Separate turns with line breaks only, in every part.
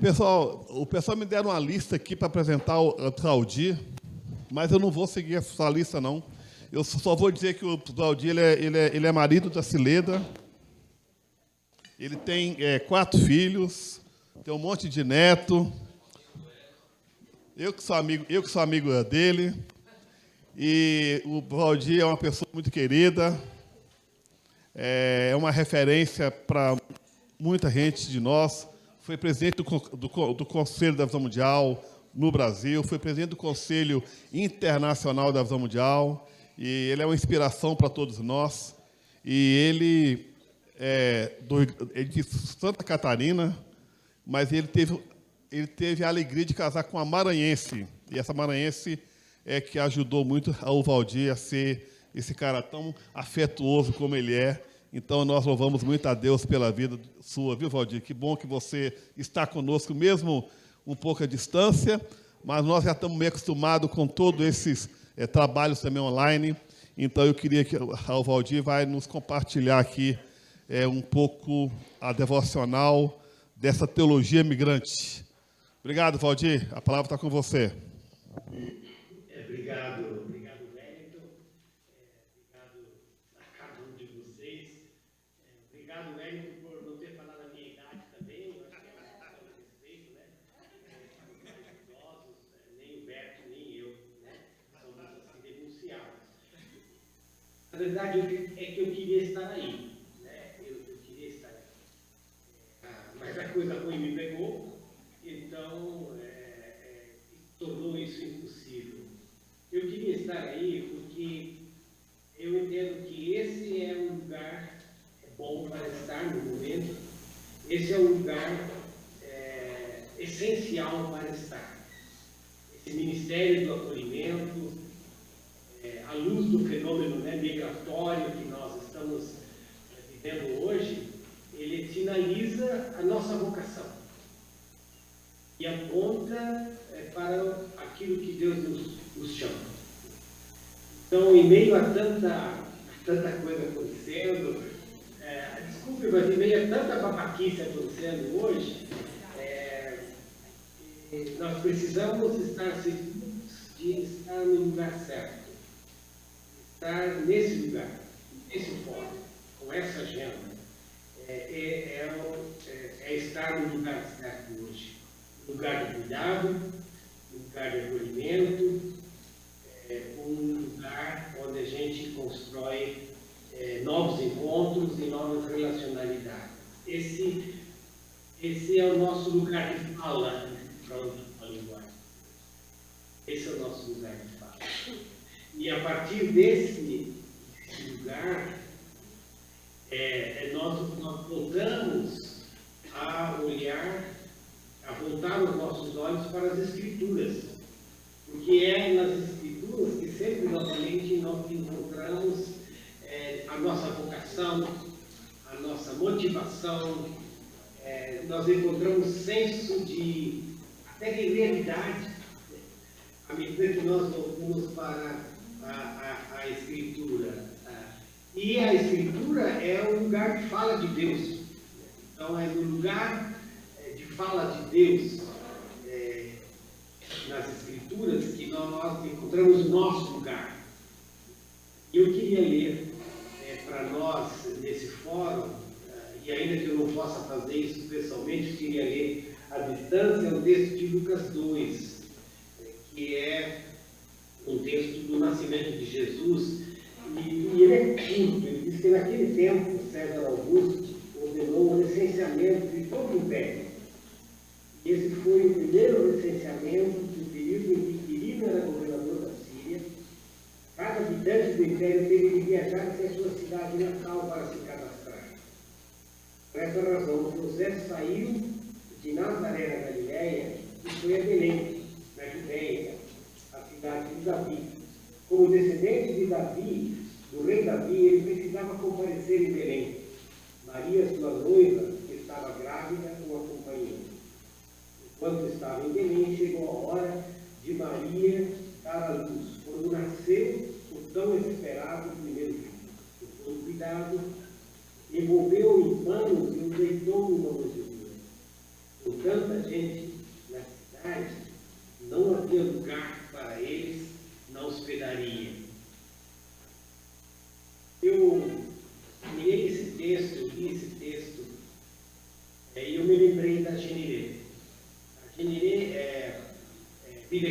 Pessoal, o pessoal me deram uma lista aqui para apresentar o Claudir, mas eu não vou seguir essa lista, não. Eu só vou dizer que o Claudir ele é marido da Cileda, ele tem 4 filhos, tem um monte de neto. Eu que sou amigo dele. E o Claudir é uma pessoa muito querida, é uma referência para muita gente de nós. Foi presidente do Conselho da Visão Mundial no Brasil, foi presidente do Conselho Internacional da Visão Mundial, e ele é uma inspiração para todos nós. E ele é de Santa Catarina, mas ele teve a alegria de casar com uma maranhense, e essa maranhense é que ajudou muito o Valdir a ser esse cara tão afetuoso como ele é. Então, nós louvamos muito a Deus pela vida sua, viu, Valdir? Que bom que você está conosco, mesmo um pouco à distância, mas nós já estamos meio acostumados com todos esses trabalhos também online. Então, eu queria que o Valdir vai nos compartilhar aqui um pouco a devocional dessa teologia migrante. Obrigado, Valdir. A palavra está com você.
Obrigado, Wellington. Obrigado a cada um de vocês. Obrigado, Wellington, por não ter falado a minha idade também. Eu acho que é um respeito, né? Os mais idosos, nem o Beto, nem eu, né? Somos assim denunciados. Na verdade, é que eu queria estar aí, né? Eu queria estar aí. Mas a coisa ruim me pegou, então tornou isso impossível. Eu queria estar aí porque eu entendo que esse é um lugar bom para estar no momento, esse é um lugar essencial para estar. Esse ministério do acolhimento, à luz do fenômeno migratório que nós estamos vivendo hoje, ele sinaliza a nossa vocação e aponta para aquilo que Deus nos chama. Então, em meio a tanta coisa acontecendo, desculpe, mas em meio a tanta babaquice acontecendo hoje, nós precisamos estar seguros de estar no lugar certo, estar nesse lugar, nesse fórum, com essa agenda. É estar no lugar certo hoje. Lugar de cuidado, lugar de acolhimento, um lugar onde a gente constrói novos encontros e novas relacionalidades. Esse é o nosso lugar de fala, para a linguagem. Esse é o nosso lugar de fala. E a partir desse lugar, nós voltamos a olhar, a voltar os nossos olhos para as Escrituras, porque é nas Escrituras que sempre novamente nós encontramos a nossa vocação, a nossa motivação, nós encontramos senso até de realidade, à medida que nós voltamos para a Escritura. E a Escritura é o lugar de fala de Deus. Então, é no lugar de fala de Deus, nas Escrituras, que nós encontramos o nosso lugar. Eu queria ler para nós, nesse fórum, e ainda que eu não possa fazer isso pessoalmente, eu queria ler à distância o texto de Lucas 2, que é um texto do nascimento de Jesus, e ele é curto. Ele diz que naquele tempo César Augusto ordenou o licenciamento de todo o império. Esse foi o primeiro licenciamento do período em que Quirino era governador da Síria. Cada habitante do império teve que viajar até sua cidade natal para se cadastrar. Por essa razão, José saiu de Nazaré, na Galiléia, e foi a Belém, na Judéia, a cidade de Davi. Como descendente de Davi, do rei Davi, ele precisava comparecer em Belém. Maria, sua noiva, que estava grávida, o acompanhou. Enquanto estava em Belém, chegou a hora de Maria dar à luz, quando nasceu o tão esperado primeiro filho. Com todo cuidado, envolveu-o em panos e o deitou numa manjedoura. Com tanta gente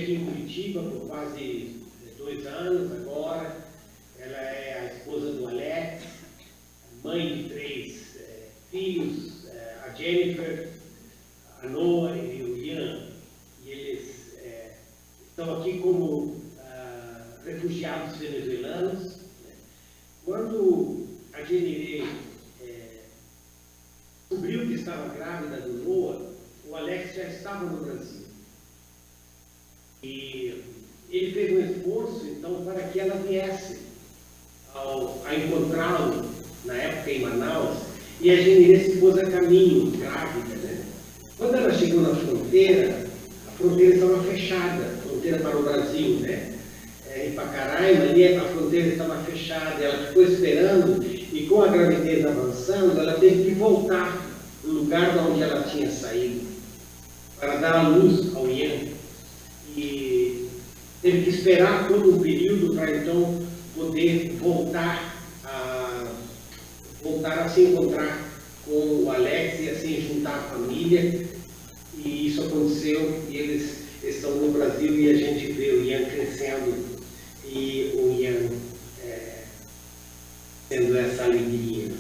aqui em Curitiba por quase 2 anos agora. Ela é a esposa do Alex, mãe de 3 filhos, a Jennifer, a Noah e o Ian. E eles estão aqui como refugiados venezuelanos. Quando a Jenirê descobriu que estava grávida do Noah, o Alex já estava no Brasil. E ele fez um esforço, então, para que ela viesse a encontrá-lo, na época em Manaus, e a Jenirê se pôs a caminho, grávida, né? Quando ela chegou na fronteira, a fronteira estava fechada, a fronteira para o Brasil, né? Em Pacaraima, ali a fronteira estava fechada, ela ficou esperando, e com a gravidez avançando, ela teve que voltar para o lugar de onde ela tinha saído, para dar a luz ao Ian. E teve que esperar todo um período para então poder voltar a se encontrar com o Alex e assim juntar a família. E isso aconteceu, e eles estão no Brasil, e a gente vê o Ian crescendo e o Ian tendo essa alegria.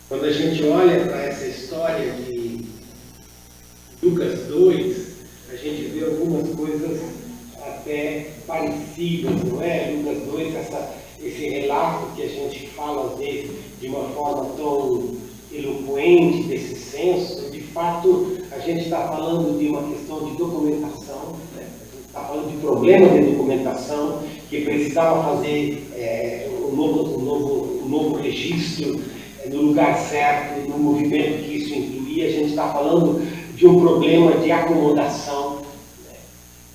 Quando a gente olha para essa história de Lucas 2, a gente vê algumas coisas até parecidas, não é? Lucas 2, esse relato que a gente fala às vezes de uma forma tão eloquente desse senso, de fato a gente está falando de uma questão de documentação, né? A gente está falando de problema de documentação, que precisava fazer um novo registro no lugar certo, no movimento que isso incluía. A gente está falando de um problema de acomodação,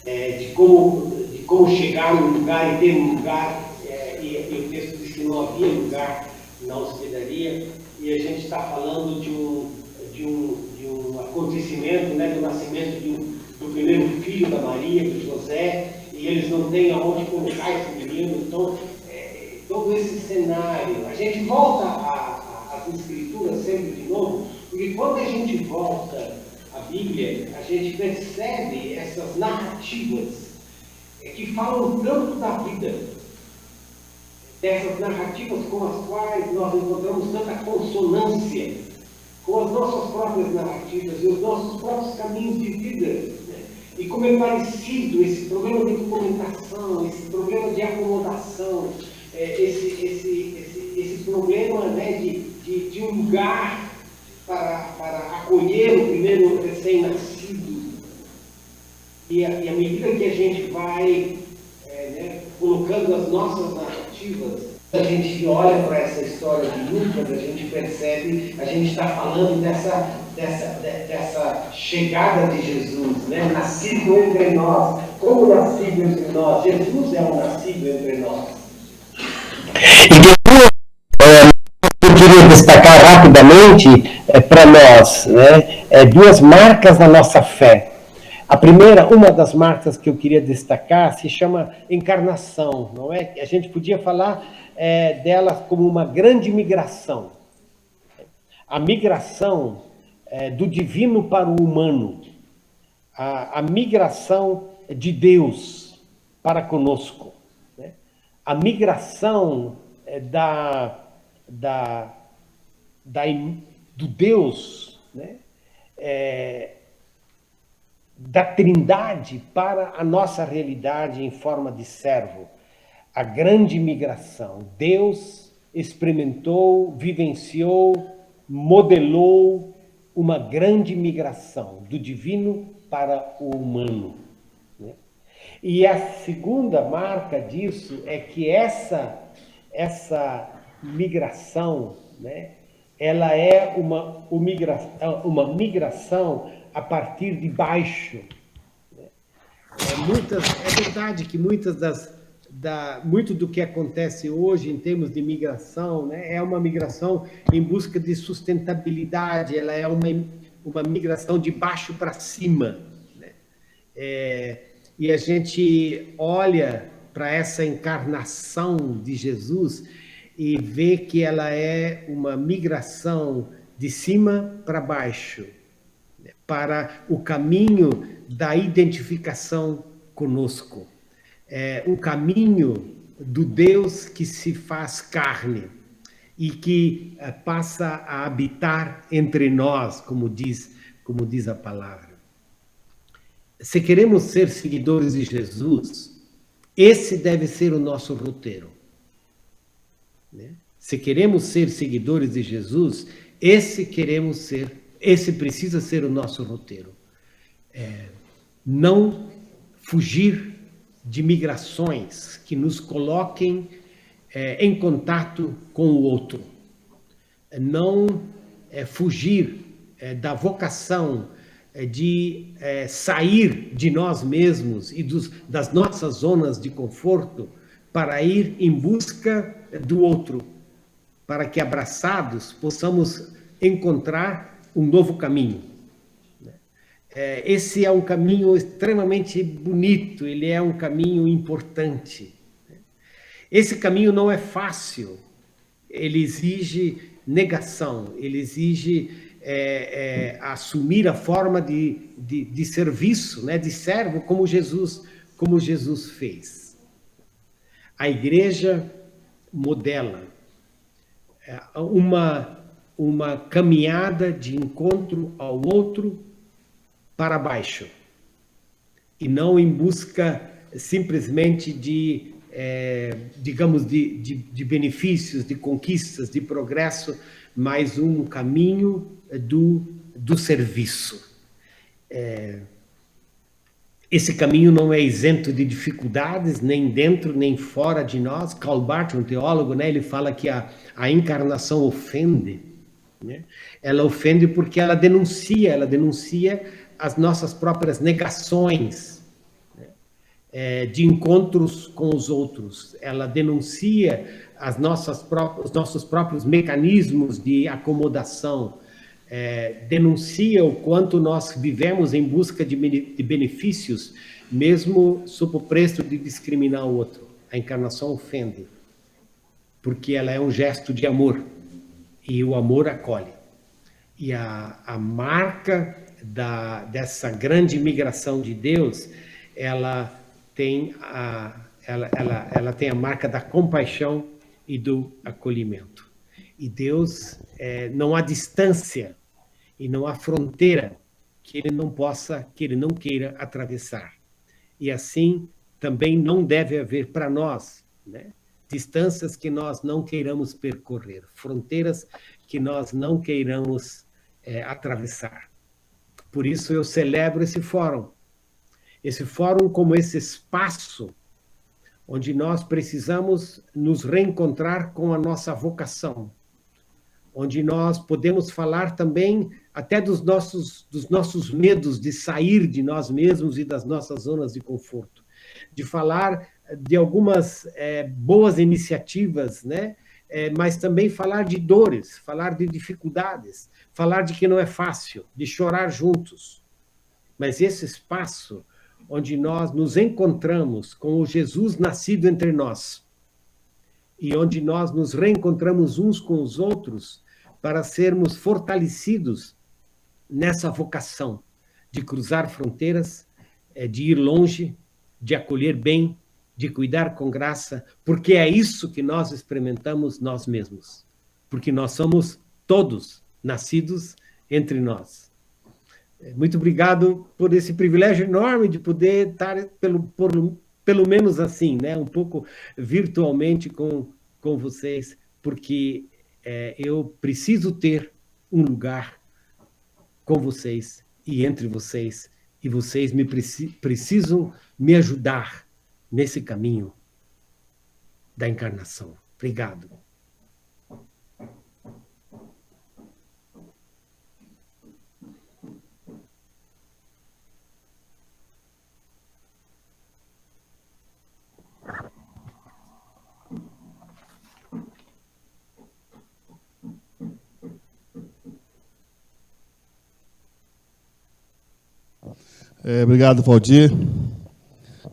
né? de como chegar num lugar e ter um lugar, e o texto diz que não havia lugar na hospedaria, e a gente está falando de um acontecimento, né, do nascimento do primeiro filho da Maria, do José, e eles não têm aonde colocar esse menino. Então, todo esse cenário, a gente volta às escrituras sempre de novo, porque quando a gente volta à Bíblia, a gente percebe essas narrativas que falam tanto da vida, dessas narrativas com as quais nós encontramos tanta consonância com as nossas próprias narrativas e os nossos próprios caminhos de vida, né? E como é parecido esse problema de documentação, esse problema de acomodação, esse problema, né, de um lugar para acolher o primeiro recém-nascido. E à medida que a gente vai né, colocando as nossas narrativas, a gente olha para essa história de Lucas, a gente percebe, a gente está falando dessa chegada de Jesus, né? Nascido entre nós. Como nascido entre nós? Jesus é um nascido entre nós.
Eu queria destacar rapidamente para nós, né, 2 marcas na nossa fé. A primeira, uma das marcas que eu queria destacar, se chama encarnação, não é? A gente podia falar dela como uma grande migração. A migração do divino para o humano. A migração de Deus para conosco. Né? A migração do Deus, né? Da Trindade para a nossa realidade em forma de servo. A grande migração. Deus experimentou, vivenciou, modelou uma grande migração do divino para o humano. Né? E a segunda marca disso é que essa migração, né, ela é uma migração a partir de baixo. É verdade que muito do que acontece hoje em termos de migração, né, é uma migração em busca de sustentabilidade, ela é uma migração de baixo para cima. Né? E a gente olha para essa encarnação de Jesus e vê que ela é uma migração de cima para baixo. para o caminho da identificação conosco. O caminho do Deus que se faz carne e que passa a habitar entre nós, como diz a palavra. Se queremos ser seguidores de Jesus, esse deve ser o nosso roteiro. Se queremos ser seguidores de Jesus, esse precisa ser o nosso roteiro. Não fugir de migrações que nos coloquem em contato com o outro. Não fugir da vocação de sair de nós mesmos e das nossas zonas de conforto para ir em busca do outro, para que abraçados possamos encontrar um novo caminho. Esse é um caminho extremamente bonito, ele é um caminho importante. Esse caminho não é fácil, ele exige negação, ele exige assumir a forma de serviço, né, de servo, como Jesus fez. A igreja modela uma caminhada de encontro ao outro para baixo, e não em busca simplesmente de benefícios, de conquistas, de progresso, mas um caminho do serviço. Esse caminho não é isento de dificuldades, nem dentro, nem fora de nós. Karl Barth, um teólogo, né, ele fala que a encarnação ofende. Né? Ela ofende porque ela denuncia as nossas próprias negações, né, de encontros com os outros. Ela denuncia os nossos próprios mecanismos de acomodação, denuncia o quanto nós vivemos em busca de benefícios, mesmo sob o preço de discriminar o outro. A encarnação ofende, porque ela é um gesto de amor, e o amor acolhe. E a marca dessa grande migração de Deus, ela tem a marca da compaixão e do acolhimento. E Deus, não há distância e não há fronteira que ele não queira atravessar. E assim também não deve haver para nós, né, distâncias que nós não queiramos percorrer, fronteiras que nós não queiramos atravessar. Por isso eu celebro esse fórum como esse espaço onde nós precisamos nos reencontrar com a nossa vocação, onde nós podemos falar também até dos nossos medos de sair de nós mesmos e das nossas zonas de conforto, de falar de algumas boas iniciativas, né? Mas também falar de dores, falar de dificuldades, falar de que não é fácil, de chorar juntos. Mas esse espaço onde nós nos encontramos com o Jesus nascido entre nós, e onde nós nos reencontramos uns com os outros para sermos fortalecidos nessa vocação de cruzar fronteiras, de ir longe, de acolher bem, de cuidar com graça, porque é isso que nós experimentamos nós mesmos, porque nós somos todos nascidos entre nós. Muito obrigado por esse privilégio enorme de poder estar, pelo menos assim, né, um pouco virtualmente com vocês, porque eu preciso ter um lugar com vocês e entre vocês, e vocês precisam me ajudar nesse caminho da encarnação. Obrigado.
Obrigado, Valdir.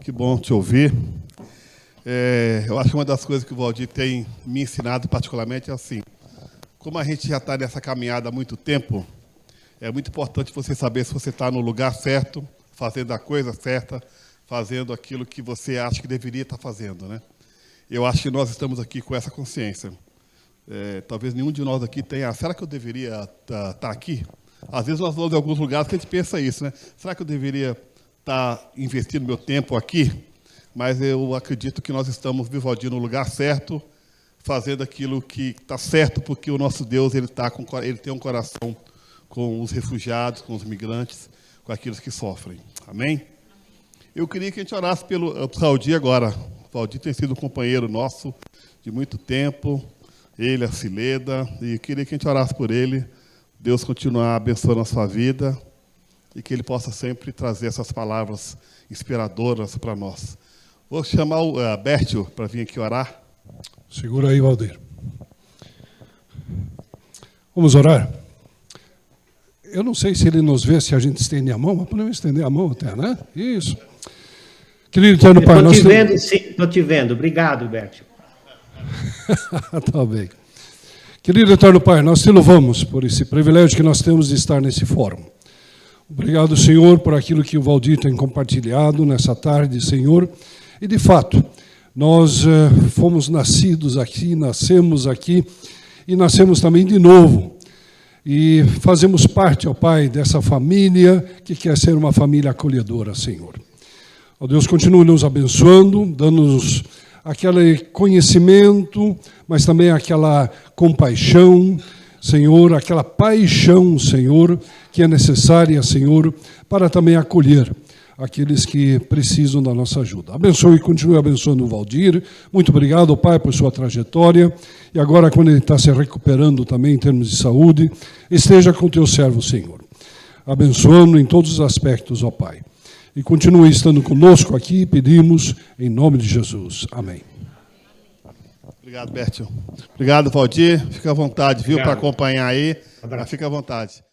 Que bom te ouvir. Eu acho que uma das coisas que o Valdir tem me ensinado particularmente é assim, como a gente já está nessa caminhada há muito tempo, É muito importante você saber se você está no lugar certo, fazendo a coisa certa, fazendo aquilo que você acha que deveria estar fazendo, né? Eu acho que nós estamos aqui com essa consciência. Talvez nenhum de nós aqui tenha... Será que eu deveria estar aqui? Às vezes nós vamos em alguns lugares que a gente pensa isso, né? Será que eu deveria estar investindo meu tempo aqui? Mas eu acredito que nós estamos, Vivaldi, no lugar certo, fazendo aquilo que está certo, porque o nosso Deus ele tem um coração com os refugiados, com os migrantes, com aqueles que sofrem. Amém? Eu queria que a gente orasse pelo Valdir agora. O Valdir tem sido um companheiro nosso de muito tempo, ele, a Cileda, e eu queria que a gente orasse por ele, Deus continuar abençoando a sua vida e que ele possa sempre trazer essas palavras inspiradoras para nós. Vou chamar o Bertio para vir aqui orar.
Segura aí, Valdir. Vamos orar? Eu não sei se ele nos vê, se a gente estende a mão, mas podemos estender a mão até, né? Isso. Querido Eterno Pai,
nós estamos... Estou te vendo, sim, estou te vendo. Obrigado, Bertio.
Tá bem. Querido Eterno Pai, nós te louvamos por esse privilégio que nós temos de estar nesse fórum. Obrigado, Senhor, por aquilo que o Valdir tem compartilhado nessa tarde, Senhor. E, de fato, nós fomos nascidos aqui, nascemos aqui e nascemos também de novo. E fazemos parte, ó Pai, dessa família que quer ser uma família acolhedora, Senhor. Ó Deus, continue nos abençoando, dando-nos aquele conhecimento, mas também aquela compaixão, Senhor, aquela paixão, Senhor, que é necessária, Senhor, para também acolher aqueles que precisam da nossa ajuda. Abençoe e continue abençoando o Valdir. Muito obrigado, Pai, por sua trajetória. E agora, quando ele está se recuperando também em termos de saúde, esteja com o teu servo, Senhor. Abençoando em todos os aspectos, ó Pai. E continue estando conosco aqui, pedimos, em nome de Jesus. Amém.
Obrigado, Bertio. Obrigado, Valdir. Fica à vontade, viu, para acompanhar aí. Fica à vontade.